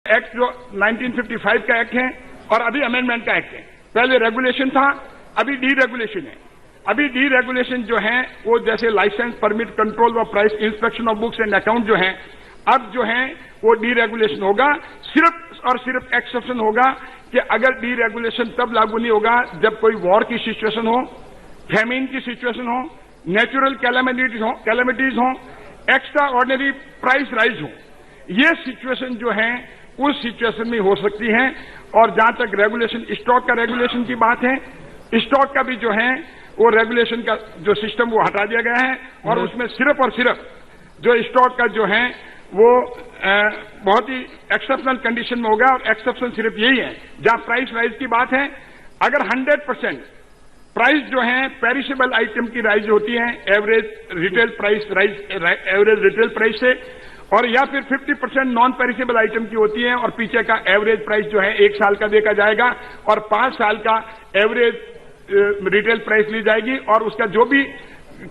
Act जो 1955 का act है और अभी अमेंडमेंट का एक्ट है। पहले रेगुलेशन था, अभी डी रेगुलेशन है। अभी डी रेगुलेशन जो है वो जैसे लाइसेंस, परमिट, कंट्रोल व price, inspection of books and account जो है, अब जो है वो डी रेगुलेशन होगा। सिर्फ और सिर्फ एक्सेप्शन होगा कि अगर डी रेगुलेशन तब लागू नहीं होगा जब कोई वॉर की सिचुएशन हो, फैमिन की सिचुएशन हो, नेचुरल कैलेमिटीज हो, एक्स्ट्रा ऑर्डिनरी प्राइस राइज हो। ये सिचुएशन जो है उस सिचुएशन में हो सकती है। और जहां तक रेगुलेशन, स्टॉक का रेगुलेशन की बात है, स्टॉक का भी जो है वो रेगुलेशन का जो सिस्टम वो हटा दिया गया है और उसमें सिर्फ और सिर्फ जो स्टॉक का जो है वो बहुत ही एक्सेप्शनल कंडीशन में होगा। और एक्सेप्शन सिर्फ यही है जहां प्राइस राइज की बात है। अगर 100% प्राइस जो है पेरिशेबल आइटम की राइज होती है average retail price rise, average retail price से, और या फिर 50% नॉन पेरिशेबल आइटम की होती है और पीछे का एवरेज प्राइस जो है 1 साल का देखा जाएगा और 5 साल का एवरेज रिटेल प्राइस ली जाएगी और उसका जो भी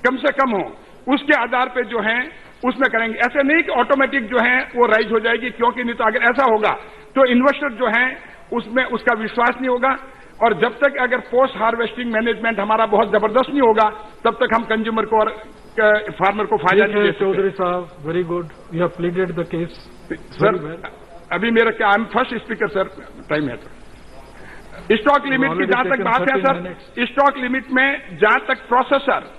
कम से कम हो उसके आधार पे जो है उसमें करेंगे। ऐसे नहीं कि ऑटोमेटिक जो है वो राइज हो जाएगी, क्योंकि नहीं तो अगर ऐसा होगा तो इन्वेस्टर जो है उसमें उसका विश्वास नहीं होगा। और जब तक अगर पोस्ट हार्वेस्टिंग मैनेजमेंट हमारा बहुत जबरदस्त नहीं होगा तब तक हम कंज्यूमर को और फार्मर को फायदा नहीं दे सकते। चौधरी साहब, very good, you have pleaded the case sir. अभी मेरा क्या, I am first speaker sir, time है सर। स्टॉक लिमिट की जहां तक बात है सर, स्टॉक लिमिट में जहां तक प्रोसेसर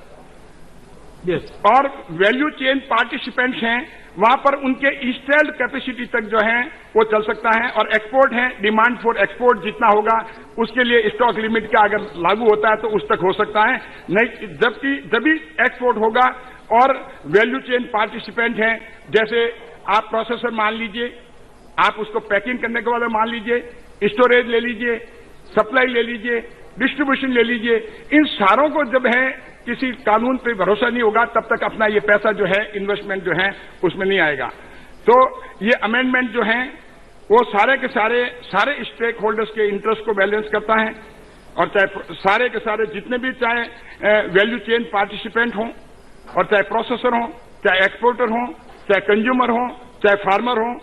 और वैल्यू चेन पार्टिसिपेंट्स हैं वहां पर उनके इंस्टॉल्ड कैपेसिटी तक जो है वो चल सकता है। और एक्सपोर्ट है, डिमांड फॉर एक्सपोर्ट जितना होगा उसके लिए स्टॉक लिमिट का अगर लागू होता है तो उस तक हो सकता है। नहीं, जबकि जब भी एक्सपोर्ट होगा और वैल्यू चेन पार्टिसिपेंट हैं, जैसे आप प्रोसेसर मान लीजिए, आप उसको पैकिंग करने के बाद मान लीजिए, स्टोरेज ले लीजिए, सप्लाई ले लीजिए, डिस्ट्रीब्यूशन ले लीजिए, इन सारों को जब है किसी कानून पे भरोसा नहीं होगा तब तक अपना ये पैसा जो है इन्वेस्टमेंट जो है उसमें नहीं आएगा। तो ये अमेंडमेंट जो है वो सारे के सारे स्टेक होल्डर्स के इंटरेस्ट को बैलेंस करता है। और चाहे सारे के सारे जितने भी, चाहे वैल्यू चेन पार्टिसिपेंट हों और चाहे प्रोसेसर हों, चाहे एक्सपोर्टर हों, चाहे कंज्यूमर हों, चाहे फार्मर हों,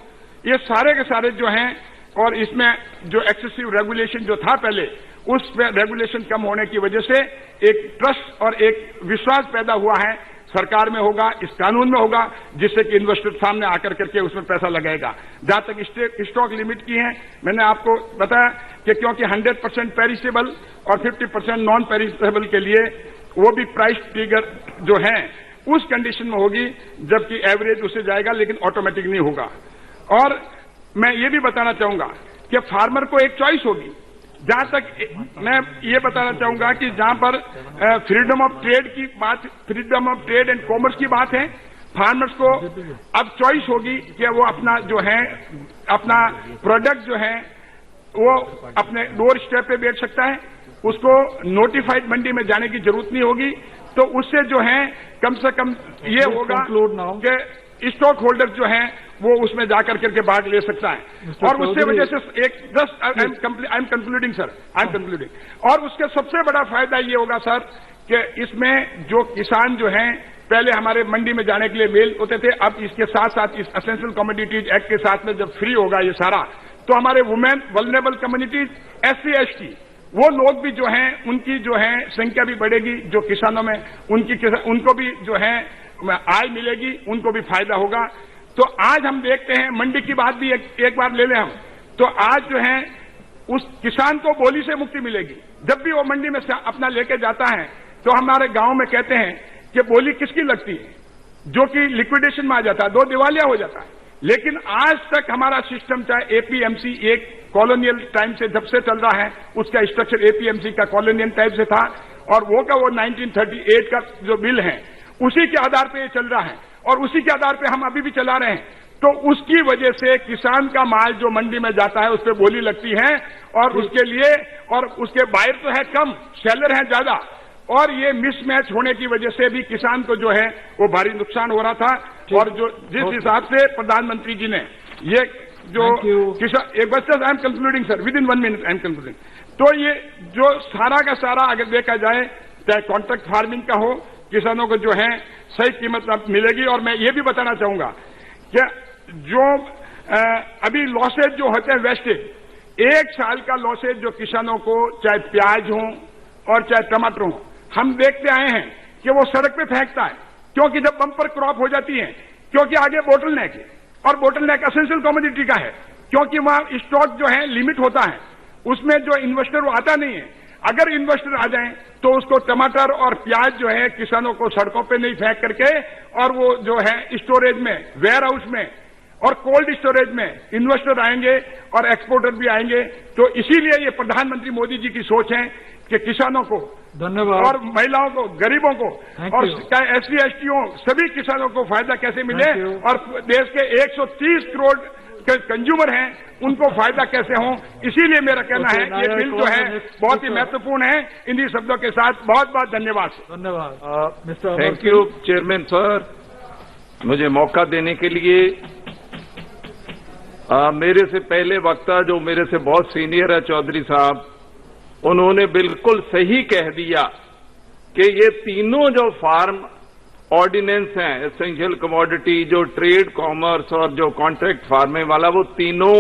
ये सारे के सारे जो हैं। और इसमें जो एक्सेसिव रेगुलेशन जो था पहले, उस रेगुलेशन कम होने की वजह से एक ट्रस्ट और एक विश्वास पैदा हुआ है, सरकार में होगा, इस कानून में होगा, जिससे कि इन्वेस्टर सामने आकर करके उसमें पैसा लगाएगा। जहां तक स्टॉक लिमिट की है, मैंने आपको बताया कि क्योंकि 100% पेरिशेबल और 50% नॉन पेरिशेबल के लिए वो भी प्राइस ट्रिगर जो है उस कंडीशन में होगी जबकि एवरेज उससे जाएगा, लेकिन ऑटोमेटिक नहीं होगा। और मैं ये भी बताना चाहूंगा कि फार्मर को एक चॉइस होगी। जहां तक मैं ये बताना चाहूंगा कि जहां पर फ्रीडम ऑफ ट्रेड की बात, freedom of trade and commerce की बात है, फार्मर्स को अब चॉइस होगी कि वो अपना जो है अपना प्रोडक्ट जो है वो अपने डोर स्टेप पे बेच सकता है, उसको नोटिफाइड मंडी में जाने की जरूरत नहीं होगी। तो उससे जो है कम से कम ये होगा कि स्टॉक होल्डर जो है वो उसमें जाकर करके भाग ले सकता है। और उससे वजह से एक just I am concluding sir, I am concluding. और उसके सबसे बड़ा फायदा ये होगा सर कि इसमें जो किसान जो हैं पहले हमारे मंडी में जाने के लिए मेल होते थे, अब इसके साथ साथ इस एसेंशियल कमोडिटीज एक्ट के साथ में जब फ्री होगा ये सारा, तो हमारे women, vulnerable communities, SC ST वो लोग भी जो हैं उनकी जो है संख्या भी बढ़ेगी, जो किसानों में उनको भी जो है आय मिलेगी, उनको भी फायदा होगा। तो आज हम देखते हैं, मंडी की बात भी एक बार ले लें हम, तो आज जो है उस किसान को बोली से मुक्ति मिलेगी। जब भी वो मंडी में अपना लेके जाता है तो हमारे गांव में कहते हैं कि बोली किसकी लगती है, जो कि लिक्विडेशन में आ जाता है, 2 दिवालिया हो जाता है। लेकिन आज तक हमारा सिस्टम, चाहे APMC, एक कॉलोनियल टाइम से जब से चल रहा है, उसका स्ट्रक्चर APMC का कॉलोनियल टाइप से था और वो 1938 का जो बिल है उसी के आधार पे ये चल रहा है और उसी के आधार पे हम अभी भी चला रहे हैं। तो उसकी वजह से किसान का माल जो मंडी में जाता है उस पर बोली लगती है और उसके लिए, और उसके बायर तो है कम, सेलर है ज्यादा, और ये मिसमैच होने की वजह से भी किसान को जो है वो भारी नुकसान हो रहा था। और जो जिस हिसाब से प्रधानमंत्री जी ने ये जो किसान, एक बच्चा, I am concluding sir, with in 1 minute I am concluding. तो ये जो सारा का सारा अगर देखा जाए, चाहे कॉन्ट्रैक्ट फार्मिंग का हो, किसानों को जो है सही कीमत मिलेगी। और मैं ये भी बताना चाहूंगा कि जो अभी लॉसेज जो होते हैं वेस्टेज, 1 साल का लॉसेज जो किसानों को, चाहे प्याज हो और चाहे टमाटर हो, हम देखते आए हैं कि वो सड़क पे फेंकता है, क्योंकि जब बम्पर क्रॉप हो जाती है, क्योंकि आगे बोटल नेक है, और बोटल नेक एसेंशियल कमोडिटी का है, क्योंकि वहां स्टॉक जो है लिमिट होता है, उसमें जो इन्वेस्टर वो आता नहीं है। अगर इन्वेस्टर आ जाए तो उसको टमाटर और प्याज जो है किसानों को सड़कों पे नहीं फेंक करके, और वो जो है स्टोरेज में, वेयर हाउस में और कोल्ड स्टोरेज में इन्वेस्टर आएंगे और एक्सपोर्टर भी आएंगे। तो इसीलिए ये प्रधानमंत्री मोदी जी की सोच है कि किसानों को, धन्यवाद, और महिलाओं को, गरीबों को, और चाहे एससी एसटीओ सभी किसानों को फायदा कैसे मिले, और देश के 130 करोड़ कंज्यूमर हैं उनको फायदा कैसे हो। इसीलिए मेरा कहना है ये बिल जो है बहुत ही महत्वपूर्ण है। इन्हीं शब्दों के साथ बहुत बहुत धन्यवाद। धन्यवाद mister. Thank you chairman sir, मुझे मौका देने के लिए। मेरे से पहले वक्ता जो मेरे से बहुत सीनियर है चौधरी साहब, उन्होंने बिल्कुल सही कह दिया कि ये तीनों जो फार्म ऑर्डिनेंस हैं, एसेंशियल कमोडिटी, जो ट्रेड, कॉमर्स और जो कॉन्ट्रैक्ट फार्मिंग वाला, वो तीनों